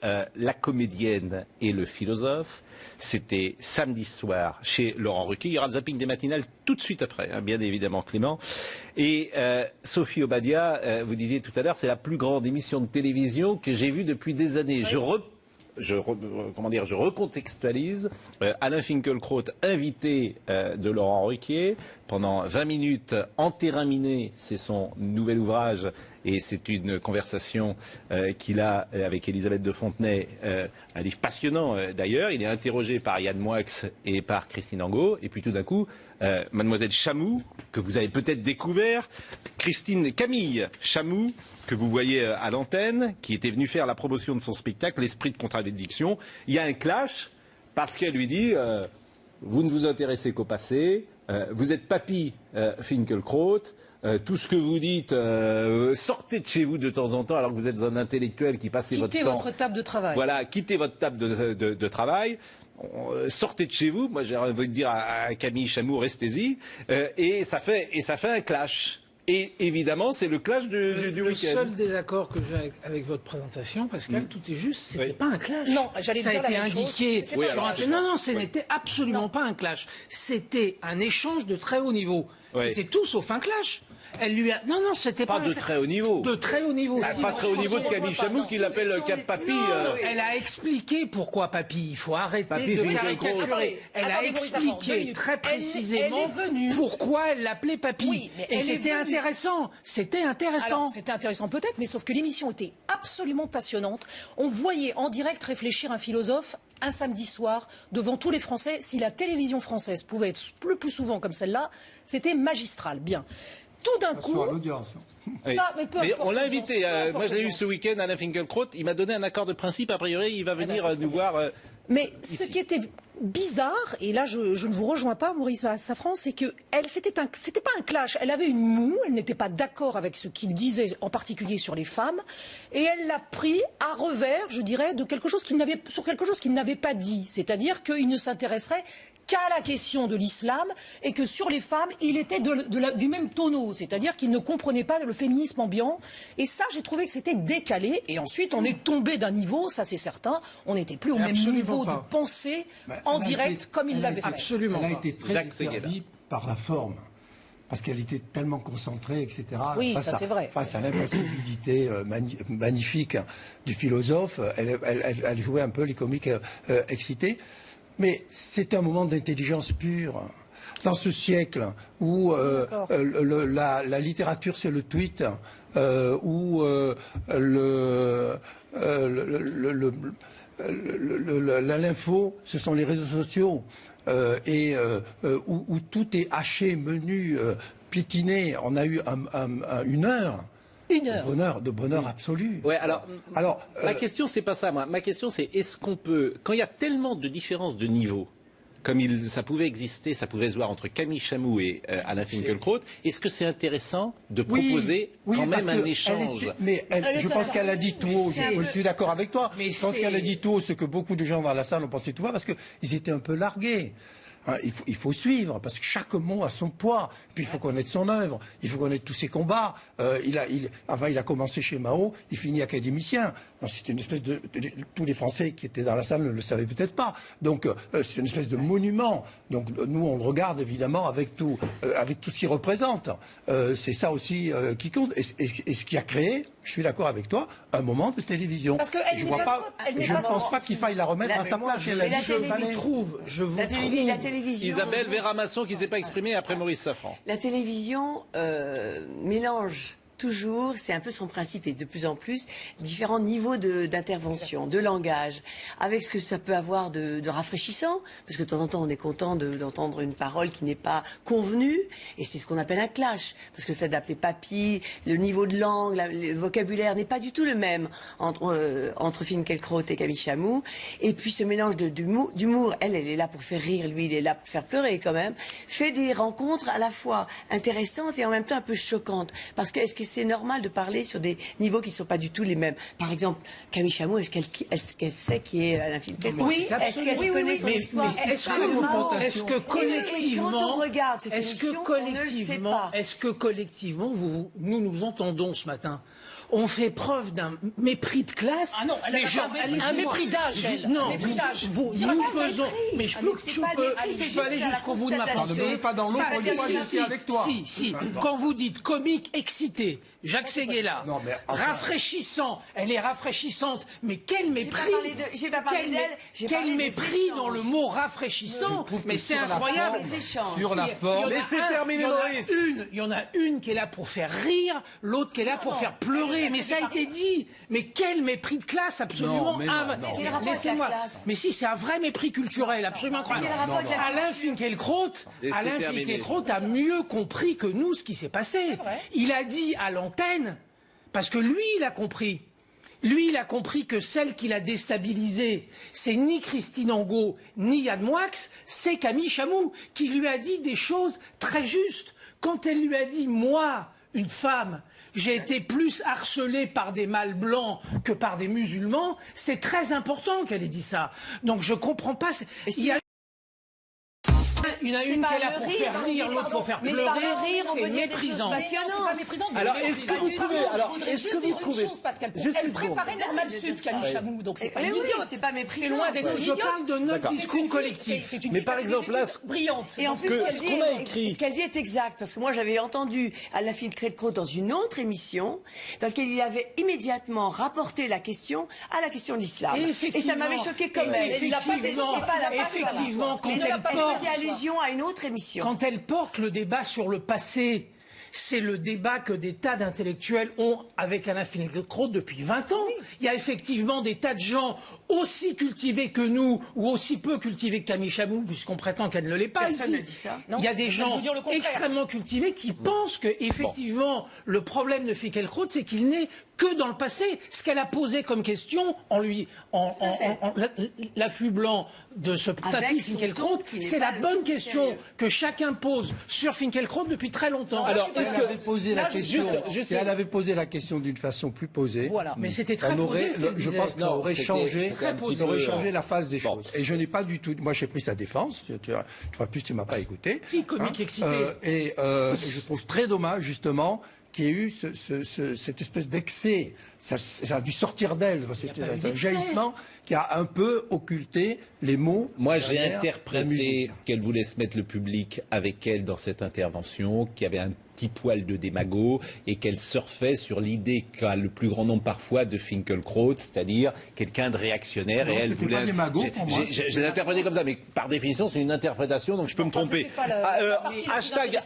La comédienne et le philosophe. C'était samedi soir chez Laurent Ruquier. Il y aura le zapping des matinales tout de suite après, hein, bien évidemment Clément. Et Sophie Obadia, vous disiez tout à l'heure, c'est la plus grande émission de télévision que j'ai vue depuis des années. Oui. Je recontextualise. Alain Finkielkraut, invité de Laurent Ruquier, pendant 20 minutes, Enterraminé, c'est son nouvel ouvrage, et c'est une conversation qu'il a avec Elisabeth de Fontenay, un livre passionnant d'ailleurs. Il est interrogé par Yann Moix et par Christine Angot, et puis tout d'un coup, Mademoiselle Chamou, que vous avez peut-être découvert, Camille Chamou, que vous voyez à l'antenne, qui était venue faire la promotion de son spectacle, L'Esprit de contradiction. Il y a un clash, parce qu'elle lui dit vous ne vous intéressez qu'au passé, vous êtes papy Finkielkraut, tout ce que vous dites, sortez de chez vous de temps en temps, alors que vous êtes un intellectuel qui passez votre temps... Quittez votre table de travail. Voilà, quittez votre table de travail. Sortez de chez vous. Moi, j'ai envie de dire à Camille Chamou, restez-y. Et ça fait un clash. Et évidemment, c'est le clash du week-end. Le seul désaccord que j'ai avec votre présentation, Pascal, tout est juste, c'était pas un clash. Non, j'allais dire la même chose. Ça a été indiqué. Non, ce n'était absolument pas un clash. C'était un échange de très haut niveau. C'était tout sauf un clash. Elle lui a... Non, c'était pas de très haut niveau. De très haut niveau. Pas très haut niveau de Camille Chamou qui l'appelle Papy. Elle a expliqué pourquoi Papy. Il faut arrêter de caricaturer. Elle a expliqué très précisément pourquoi elle l'appelait Papy. Oui, et c'était intéressant. C'était intéressant. C'était intéressant peut-être, mais sauf que l'émission était absolument passionnante. On voyait en direct réfléchir un philosophe un samedi soir devant tous les Français. Si la télévision française pouvait être le plus souvent comme celle-là, c'était magistral. Bien. Tout d'un coup, l'audience. Mais on l'a invité. Moi, je l'ai eu ce week-end, Alain Finkielkraut. Il m'a donné un accord de principe. A priori, il va venir nous voir. Mais ce qui était bizarre, et là je ne vous rejoins pas, Maurice Safran, c'est que c'était pas un clash. Elle avait une moue, elle n'était pas d'accord avec ce qu'il disait, en particulier sur les femmes, et elle l'a pris à revers, je dirais, sur quelque chose qu'il n'avait pas dit. C'est-à-dire qu'il ne s'intéresserait qu'à la question de l'islam et que sur les femmes, il était du même tonneau, c'est-à-dire qu'il ne comprenait pas le féminisme ambiant. Et ça, j'ai trouvé que c'était décalé. Et ensuite, on est tombé d'un niveau, ça c'est certain, on n'était plus au même niveau de pensée en direct comme il l'avait fait. Absolument. Elle a été très desservie par la forme. Parce qu'elle était tellement concentrée, etc. Oui, ça c'est vrai. Face à l'impassibilité magnifique du philosophe, elle jouait un peu les comiques excités. Mais c'est un moment d'intelligence pure. Dans ce siècle où la littérature c'est le tweet, où l'info ce sont les réseaux sociaux, où tout est haché, menu, piétiné, on a eu une heure. De bonheur absolu. Ouais, alors ma question, c'est pas ça, moi. Ma question, c'est est-ce qu'on peut, quand il y a tellement de différences de niveau, comme ça pouvait exister, ça pouvait se voir entre Camille Chamou et Alain Finkielkraut, est-ce que c'est intéressant de proposer quand même un échange je pense qu'elle a dit tout haut, je suis d'accord avec toi, je pense qu'elle a dit tout haut ce que beaucoup de gens dans la salle ont pensé tout bas, parce qu'ils étaient un peu largués. Il faut suivre, parce que chaque mot a son poids. Puis il faut connaître son œuvre, il faut connaître tous ses combats. Il a commencé chez Mao, il finit académicien. C'était une espèce tous les Français qui étaient dans la salle ne le savaient peut-être pas. Donc c'est une espèce de monument. Donc nous on le regarde évidemment avec tout ce qu'il représente. C'est ça aussi qui compte. Et ce qui a créé, je suis d'accord avec toi, un moment de télévision. Parce que je ne pense pas qu'il faille la remettre à sa place. La télévision. Isabelle Véramasson qui ne s'est pas exprimée après Maurice Safran. La télévision mélange toujours, c'est un peu son principe et de plus en plus, différents niveaux d'intervention, de langage, avec ce que ça peut avoir de rafraîchissant, parce que de temps en temps on est content d'entendre une parole qui n'est pas convenue, et c'est ce qu'on appelle un clash, parce que le fait d'appeler papy, le niveau de langue, le vocabulaire n'est pas du tout le même entre Finkielkraut et Camille Chamou, et puis ce mélange d'humour, elle est là pour faire rire, lui il est là pour faire pleurer quand même, fait des rencontres à la fois intéressantes et en même temps un peu choquantes, parce que est-ce que c'est normal de parler sur des niveaux qui ne sont pas du tout les mêmes. Par exemple, Camille Chamou, est-ce qu'elle sait qui est Alain Finkielkraut? Oui, est-ce qu'elle connaît son histoire? Est-ce que collectivement, on ne le sait pas. nous entendons ce matin ont fait preuve d'un mépris de classe. Ah non, elle a un mépris d'âge, elle. Non, nous faisons... Mais je peux aller jusqu'au bout de ma pensée. Ne pas dans l'eau pour dire moi j'étais avec toi. Si. Quand vous dites comique, excité, Jacques Séguéla, rafraîchissant, elle est rafraîchissante, mais quel mépris! J'ai pas parlé d'elle. Quel mépris dans le mot rafraîchissant! Mais c'est incroyable! Sur la forme. Laissez terminer Maurice! Il y en a une qui est là pour faire rire, l'autre qui est là pour faire pleurer. Mais ça a été dit! Mais quel mépris de classe absolument Laissez-moi. Mais si, c'est un vrai mépris culturel, absolument incroyable. Alain Finkielkraut a mieux compris que nous ce qui s'est passé. Il a dit à l'antenne, parce que lui, il a compris. Lui, il a compris que celle qui l'a déstabilisée, c'est ni Christine Angot, ni Yann Moix, c'est Camille Chamou, qui lui a dit des choses très justes. Quand elle lui a dit, moi, une femme, j'ai été plus harcelée par des mâles blancs que par des musulmans, c'est très important qu'elle ait dit ça. Donc je comprends pas. Il y en a une qui est là pour faire rire, l'autre pour faire pleurer, c'est méprisant. Alors, est-ce que vous trouvez, elle préparait Normal Sud, Camille Chamou, donc c'est pas une idiote. C'est pas méprisant. C'est loin d'être une idiote. Je parle de notre discours collectif. Mais par exemple, là, brillante. Et en plus, ce qu'elle dit est exact, parce que moi j'avais entendu Alain Finkielkraut dans une autre émission, dans laquelle il avait immédiatement rapporté la question à la question de l'islam. Et ça m'avait choqué comme elle. Effectivement, quand elle porte allusion à une autre émission. Quand elle porte le débat sur le passé, c'est le débat que des tas d'intellectuels ont avec Alain Finkielkraut depuis 20 ans. Il y a effectivement des tas de gens aussi cultivés que nous, ou aussi peu cultivés que Camille Chamou, puisqu'on prétend qu'elle ne l'est pas ici. N'a dit ça. Il y a des gens extrêmement cultivés qui pensent que, effectivement, le problème de Finkielkraut, c'est qu'il n'est que dans le passé. Ce qu'elle a posé comme question en l'affût blanc de ce tapis Finkielkraut, c'est la bonne question que chacun pose sur Finkielkraut depuis très longtemps. Alors, est-ce qu'elle avait posé la question, si elle avait posé la question d'une façon plus posée, mais c'était très posé ce qu'elle disait. Je pense que ça aurait changé la phase des choses. Et je n'ai pas du tout, moi j'ai pris sa défense, une fois plus tu m'as pas écouté. Qui comique excité. Et je trouve très dommage justement qu'il y ait eu cette espèce d'excès. Ça a dû sortir d'elle. C'est un jaillissement qui a un peu occulté les mots. Moi, j'ai interprété qu'elle voulait se mettre le public avec elle dans cette intervention, qu'il y avait un petit poil de démago et qu'elle surfait sur l'idée qu'a le plus grand nombre parfois de Finkielkraut, c'est-à-dire quelqu'un de réactionnaire. Non, et elle voulait. Je l'ai interprété comme ça, mais par définition, c'est une interprétation, donc je peux me tromper. Hashtag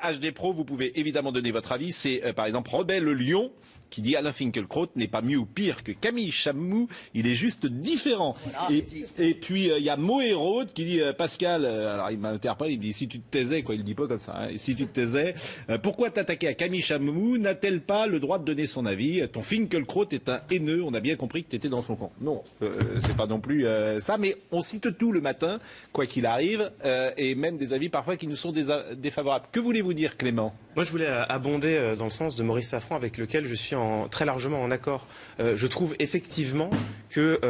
HDPro, vous pouvez évidemment donner votre avis. C'est par exemple Rebelle Lyon qui dit Alain Finkielkraut n'est pas mieux ou pire que Camille Chamou, il est juste différent. Et puis il y a Moérode qui dit Pascal, alors il m'interpelle, il dit si tu te taisais, quoi, il dit pas comme ça, hein, si tu te taisais, pourquoi t'attaquer à Camille Chamou, n'a-t-elle pas le droit de donner son avis? Ton Finkielkraut est un haineux, on a bien compris que tu étais dans son camp. Non, c'est pas non plus ça, mais on cite tout le matin, quoi qu'il arrive, et même des avis parfois qui nous sont défavorables. Que voulez-vous dire, Clément? Moi, je voulais abonder dans le sens de Maurice Safran, avec lequel je suis très largement en accord. Je trouve effectivement que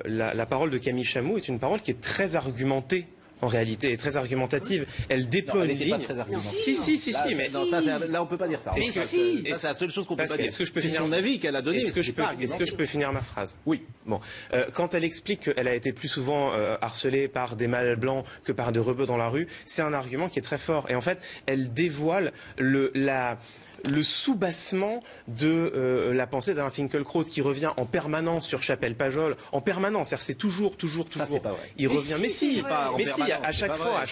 la parole de Camille Chamou est une parole qui est très argumentée. En réalité, est très argumentative. Elle déploie une ligne. Si, mais non, ça, là, on peut pas dire ça. Mais si, c'est la seule chose qu'on peut pas dire. Est-ce que je peux finir son avis qu'elle a donné? Est-ce que je peux finir ma phrase? Oui. Bon, quand elle explique qu'elle a été plus souvent harcelée par des mâles blancs que par des rebeux dans la rue, c'est un argument qui est très fort. Et en fait, elle dévoile le soubassement de la pensée d'Alain Finkielkraut qui revient en permanence sur Chapelle Pajol, en permanence, c'est toujours. Ça, c'est pas vrai. Il revient, mais si, à chaque fois.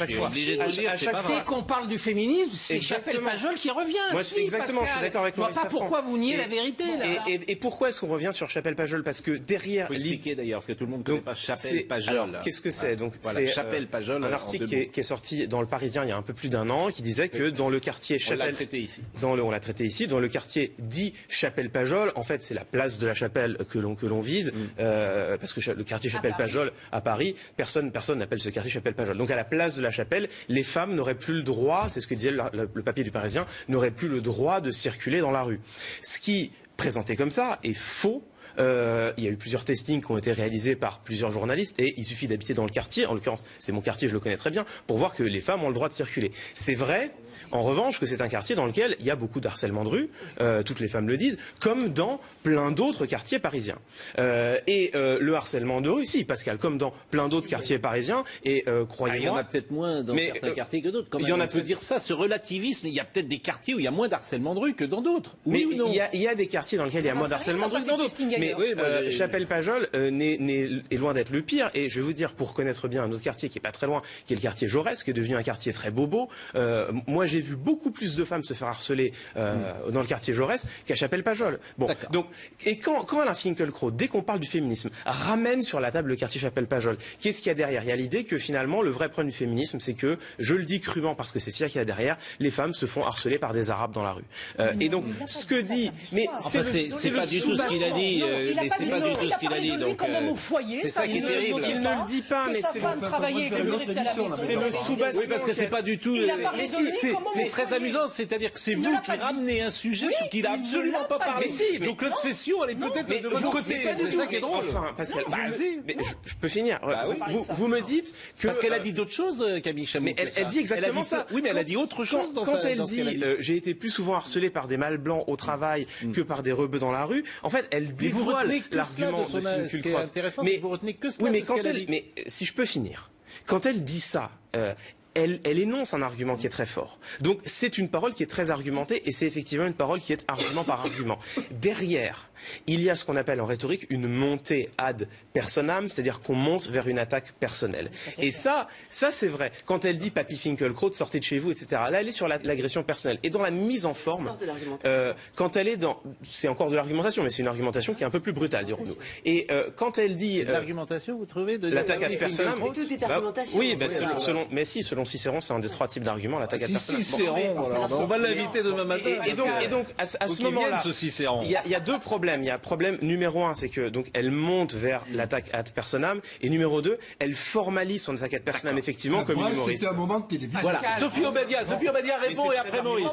Dès qu'on parle du féminisme, c'est Chapelle Pajol qui revient. Moi, exactement, je suis d'accord avec Maurice Safran. Je vois pas pourquoi vous niez la vérité, là. Et pourquoi est-ce qu'on revient sur Chapelle Pajol? Parce que derrière... Il faut expliquer d'ailleurs, parce que tout le monde ne connaît pas Chapelle Pajol. Alors, qu'est-ce que c'est? Donc, c'est Chapelle Pajol. Un article qui est sorti dans le Parisien il y a un peu plus d'un an, qui disait que dans le quartier Chapelle... On l'a traité ici. On l'a traité ici, dans le quartier dit Chapelle-Pajol, en fait c'est la place de la Chapelle que l'on vise, parce que le quartier Chapelle-Pajol à Paris, personne n'appelle ce quartier Chapelle-Pajol. Donc à la place de la Chapelle, les femmes n'auraient plus le droit, c'est ce que disait le papier du Parisien, n'auraient plus le droit de circuler dans la rue. Ce qui, présenté comme ça, est faux. Il y a eu plusieurs testings qui ont été réalisés par plusieurs journalistes et il suffit d'habiter dans le quartier, en l'occurrence c'est mon quartier, je le connais très bien, pour voir que les femmes ont le droit de circuler. C'est vrai, en revanche, que c'est un quartier dans lequel il y a beaucoup de harcèlement de rue, toutes les femmes le disent, comme dans plein d'autres quartiers parisiens. Le harcèlement de rue, si, Pascal, comme dans plein d'autres quartiers parisiens, et croyez-moi... Il y en a peut-être moins dans certains quartiers que d'autres. Il y en a peut dire ça, ce relativisme, il y a peut-être des quartiers où il y a moins d'harcèlement de rue que dans d'autres. Oui, ou non? Il y a des quartiers dans lesquels il y a moins d'harcèlement de rue que dans d'autres. Mais Chapelle-Pajol est loin d'être le pire. Et je vais vous dire, pour connaître bien un autre quartier qui est pas très loin, qui est le quartier Jaurès, qui est devenu un quartier très bobo, moi j'ai vu beaucoup plus de femmes se faire harceler dans le quartier Jaurès qu'à Chapelle-Pajol. Bon, donc, et quand Alain Finkielkraut, dès qu'on parle du féminisme, ramène sur la table le quartier Chapelle-Pajol, qu'est-ce qu'il y a derrière? Il y a l'idée que finalement, le vrai problème du féminisme, c'est que, je le dis crûment parce que c'est ça qu'il y a derrière, les femmes se font harceler par des Arabes dans la rue. Et donc, ce que dit... Mais c'est pas du tout ce qu'il a dit. C'est pas du tout ce qu'il a dit. Donc, c'est ça qui est terrible. Il ne le dit pas, mais c'est le sous-bassement. Oui, parce que c'est pas du tout... C'est très amusant, c'est-à-dire que c'est vous qui ramenez un sujet sur qui il n'a absolument pas parlé. Donc l'obsession, elle est peut-être de votre côté. C'est ça qui est drôle. Enfin, Pascal, je peux finir. Vous me dites que... Parce qu'elle a dit d'autres choses, Camille Chamou. Mais elle dit exactement ça. Oui, mais elle a dit autre chose dans quand elle dit « j'ai été plus souvent harcelée par des mâles blancs au travail que par des rebeux dans la rue », en fait, elle dévoile l'argument de Finkielkraut. Mais vous retenez que cela. Mais si je peux finir, quand elle dit ça... Elle énonce un argument qui est très fort. Donc c'est une parole qui est très argumentée et c'est effectivement une parole qui est argument par argument. Derrière, il y a ce qu'on appelle en rhétorique une montée ad personam, c'est-à-dire qu'on monte vers une attaque personnelle. Et ça c'est vrai. Quand elle dit Papy Finkielkraut, sortez de chez vous, etc. Là, elle est sur l'agression personnelle. Et dans la mise en forme, quand elle est dans... C'est encore de l'argumentation, mais c'est une argumentation qui est un peu plus brutale, dirons-nous. Et quand elle dit... L'argumentation, vous trouvez de l'attaque ad personam... Tout est argumentation. Oui, selon Cicéron, c'est un des 3 types d'arguments, l'attaque ad personam. Cicéron, on va l'inviter demain matin. Et donc à ce moment-là, il y a deux problèmes. Il y a problème numéro 1, c'est que donc elle monte vers l'attaque ad personam, et numéro 2, elle formalise son attaque ad personam effectivement comme une humoriste. C'était un moment de télévision. Voilà. Sophie Obadia répond et après Maurice.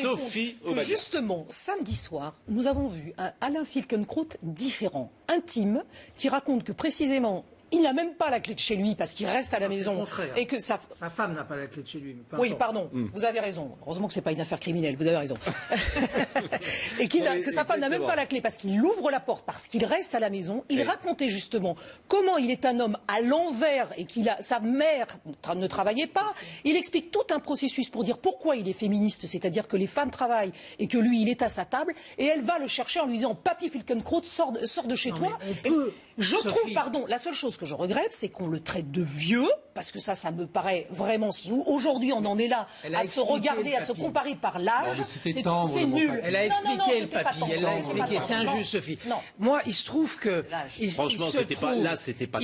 Sophie Obadia. Justement, samedi soir, nous avons vu un Alain Finkielkraut différent, intime, qui raconte que précisément il n'a même pas la clé de chez lui parce qu'il reste à la maison et que sa femme n'a pas la clé de chez lui. Oui, pardon, vous avez raison. Heureusement que c'est pas une affaire criminelle, vous avez raison. Et que sa femme n'a même pas la clé parce qu'il ouvre la porte, parce qu'il reste à la maison. Il racontait justement comment il est un homme à l'envers et sa mère ne travaillait pas. Il explique tout un processus pour dire pourquoi il est féministe, c'est-à-dire que les femmes travaillent et que lui il est à sa table et elle va le chercher en lui disant Papy Finkielkraut, sors de chez toi. Je trouve, pardon, la seule chose que je regrette, c'est qu'on le traite de vieux, parce que ça me paraît vraiment, si aujourd'hui on en est là, à se regarder, à se comparer par l'âge, c'est nul. Elle a expliqué le papy, elle l'a expliqué, c'est injuste, Sophie. Moi, il se trouve que... Franchement, c'était pas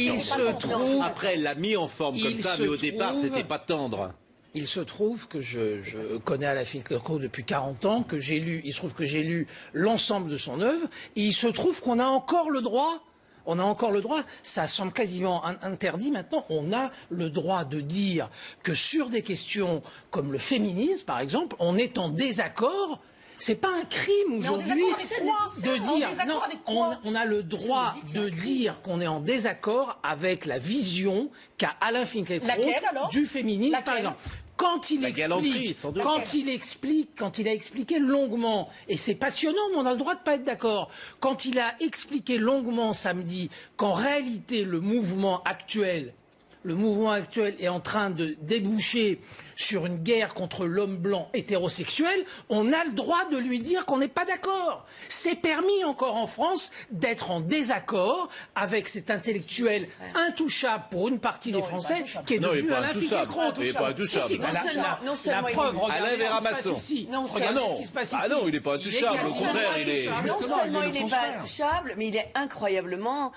tendre. Après, elle l'a mis en forme comme ça, mais au départ, c'était pas tendre. Il se trouve que je connais Alain Finkielkraut depuis 40 ans, il se trouve que j'ai lu l'ensemble de son œuvre, et il se trouve qu'on a encore le droit... ça semble quasiment interdit maintenant, on a le droit de dire que sur des questions comme le féminisme, par exemple, on est en désaccord. C'est pas un crime aujourd'hui de dire non. On a le droit de dire qu'on est en désaccord avec la vision qu'a Alain Finkielkraut du féminisme, par exemple. Quand il a expliqué longuement, et c'est passionnant, mais on a le droit de pas être d'accord, quand il a expliqué longuement samedi qu'en réalité le mouvement actuel est en train de déboucher sur une guerre contre l'homme blanc hétérosexuel, on a le droit de lui dire qu'on n'est pas d'accord. C'est permis encore en France d'être en désaccord avec cet intellectuel intouchable pour une partie des Français qui est devenu Alain Finkielkraut. Il n'est pas intouchable. La preuve, Alain Véramasson. Regardez ce qui se passe ici. Ah non, il n'est pas intouchable. Au contraire, il est... Non seulement il n'est pas intouchable, mais il est incroyablement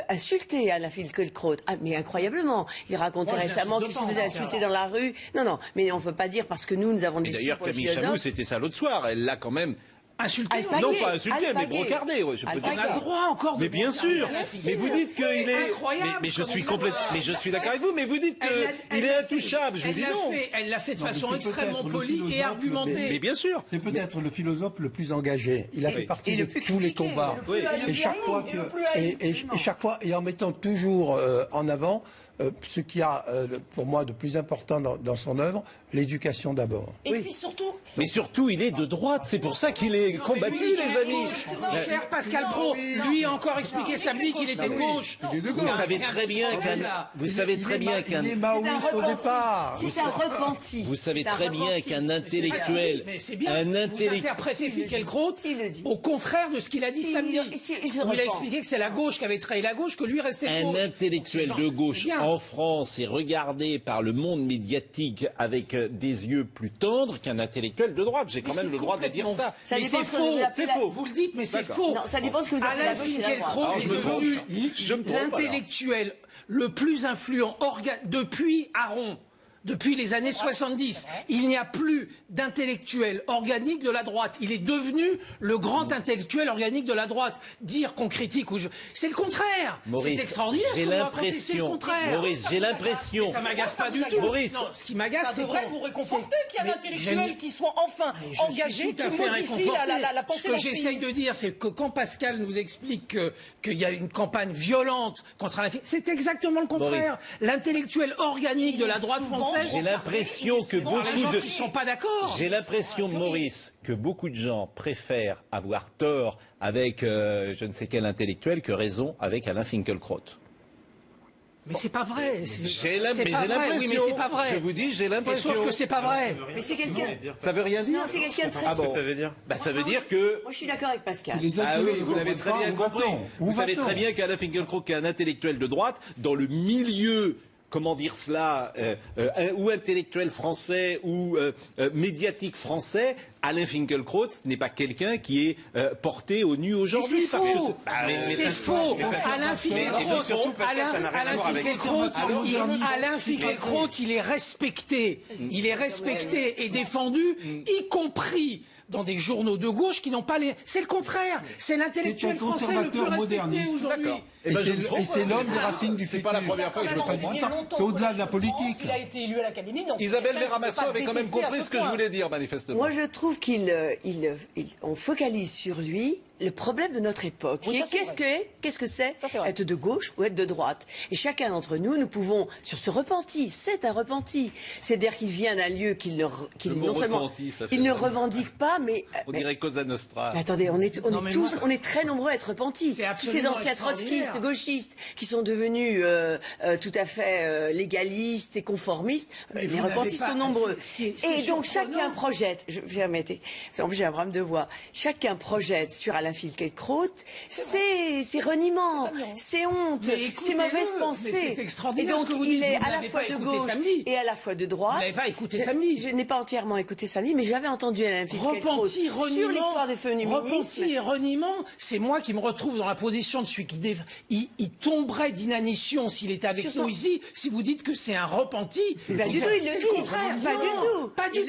insulté, Alain Finkielkraut. Ah, mais incroyablement. Il racontait récemment qu'il se faisait insulter dans la rue. Non, mais on ne peut pas dire parce que nous avons des D'ailleurs, Camille Chamou, c'était ça l'autre soir. Elle l'a quand même Insulter, non pas insulter, mais brocarder. Ouais, on a le droit encore de. Mais bien sûr. Mais vous dites qu'il est incroyable. Mais je suis complètement. Mais je suis d'accord avec vous. Mais vous dites qu'il est intouchable. Je vous dis non. Elle l'a fait de façon extrêmement polie et argumentée. Mais bien sûr. C'est peut-être le philosophe le plus engagé. Il a fait partie de tous les combats. Et chaque fois, et en mettant toujours en avant ce qu'il y a pour moi de plus important dans son œuvre, l'éducation d'abord. Et puis surtout. Mais surtout, il est de droite. C'est pour ça qu'il est combattu, les amis. Cher Pascal Praud, lui a encore expliqué samedi qu'il était de gauche. Vous savez très bien qu'un. Il est maoïste au départ. C'est un repenti. Vous savez très bien qu'un intellectuel, vous interprétez Finkielkraut au contraire de ce qu'il a dit samedi. Il a expliqué que c'est la gauche qui avait trahi la gauche, que lui restait de gauche. Un intellectuel de gauche en France est regardé par le monde médiatique avec des yeux plus tendres qu'un intellectuel de droite. J'ai quand même le droit de dire ça. Mais c'est faux. C'est faux. Vous le dites, mais c'est faux. Non, ça dépend ce que vous appelez la gauche et la droite. Alain Finkielkraut est devenu l'intellectuel le plus influent depuis Aron. Depuis les années 70, il n'y a plus d'intellectuel organique de la droite. Il est devenu le grand intellectuel organique de la droite. Dire qu'on critique c'est le contraire. C'est extraordinaire ce que vous racontez, c'est le contraire. Maurice, j'ai l'impression. Ça m'agace pas du tout. Maurice, non, ce qui m'agace, Ça devrait vous réconforter qu'il y ait un intellectuel qui soit enfin engagé, qui modifie la pensée. Ce que j'essaye de dire, c'est que quand Pascal nous explique qu'il y a une campagne violente contre Alain Finkielkraut, c'est exactement le contraire. L'intellectuel organique de la droite française. J'ai l'impression que beaucoup de sont pas d'accord. J'ai l'impression, Maurice, que beaucoup de gens préfèrent avoir tort avec je ne sais quel intellectuel que raison avec Alain Finkielkraut. Mais c'est pas vrai. J'ai l'impression. Oui, mais c'est pas vrai. Je vous dis, j'ai l'impression. Sauf que c'est pas vrai. Mais c'est quelqu'un. Ça veut rien dire. Non, c'est quelqu'un de très. Ah bon. Ça veut dire. Bah, ça veut dire que. Moi, je suis d'accord avec Pascal. Ah oui, vous l'avez très bien compris. Vous savez très bien qu'Alain Finkielkraut, qui est un intellectuel de droite, dans le milieu. Comment dire cela, ou intellectuel français ou médiatique français, Alain Finkielkraut n'est pas quelqu'un qui est porté au nu aujourd'hui. C'est faux. Alain Finkielkraut, il est respecté. Il est respecté et défendu, y compris dans des journaux de gauche qui n'ont pas les. C'est le contraire. C'est l'intellectuel français le plus respecté aujourd'hui. Et c'est l'homme des racines du futur. C'est pas la première fois que je le comprends. C'est au-delà de la politique. Il a été élu à l'Académie. Isabelle Veramasso avait quand même compris ce que je voulais dire, manifestement. Moi, je trouve qu'on focalise sur lui le problème de notre époque. Qu'est-ce que c'est être de gauche ou être de droite? Et chacun d'entre nous, nous pouvons, sur ce repenti, c'est un repenti. C'est-à-dire qu'il vient d'un lieu qu'il non seulement il ne revendique pas, mais on dirait Cosa Nostra. Mais attendez, on est très nombreux à être repentis. Tous ces anciens trotskistes, gauchistes, qui sont devenus tout à fait légalistes et conformistes, les repentis sont nombreux. Et donc chacun projette. Permettez, en plus j'ai un problème de voix. Chacun projette sur Alain Finkielkraut ses reniements, ses hontes, ses mauvaises pensées. Et donc il est à la fois de gauche et à la fois de droite. Vous n'avez pas écouté samedi. Je n'ai pas entièrement écouté samedi, mais j'avais entendu Alain Finkielkraut sur l'histoire des féminismes. Repenti et reniement, c'est moi qui me retrouve dans la position de celui qui il tomberait d'inanition s'il était avec nous ici, si vous dites que c'est un repenti. Pas du tout, il le dit. Pas du tout.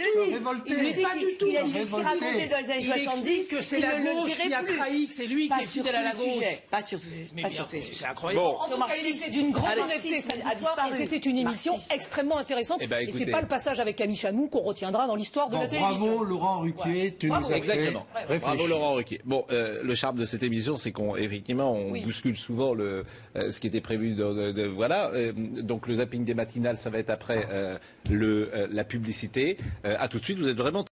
Il n'est pas du tout. Il a dit ce qu'il racontait dans les années 70. Que c'est la gauche qui a trahi, que c'est lui qui est fidèle à la gauche. Pas sur tous les sujets. C'est incroyable. En tout cas, il était d'une grande honnêteté samedi soir et c'était une émission extrêmement intéressante. Et c'est pas le passage avec Camille Chamou qu'on retiendra dans l'histoire de la télévision. Bravo Laurent Ruquier, tu nous as fait exactement. Bravo Laurent Ruquier. Bon, le charme de cette émission, c'est qu'effectivement, on bouscule souvent ce qui était prévu. Voilà. Donc le zapping des matinales, ça va être après la publicité. À tout de suite. Vous êtes vraiment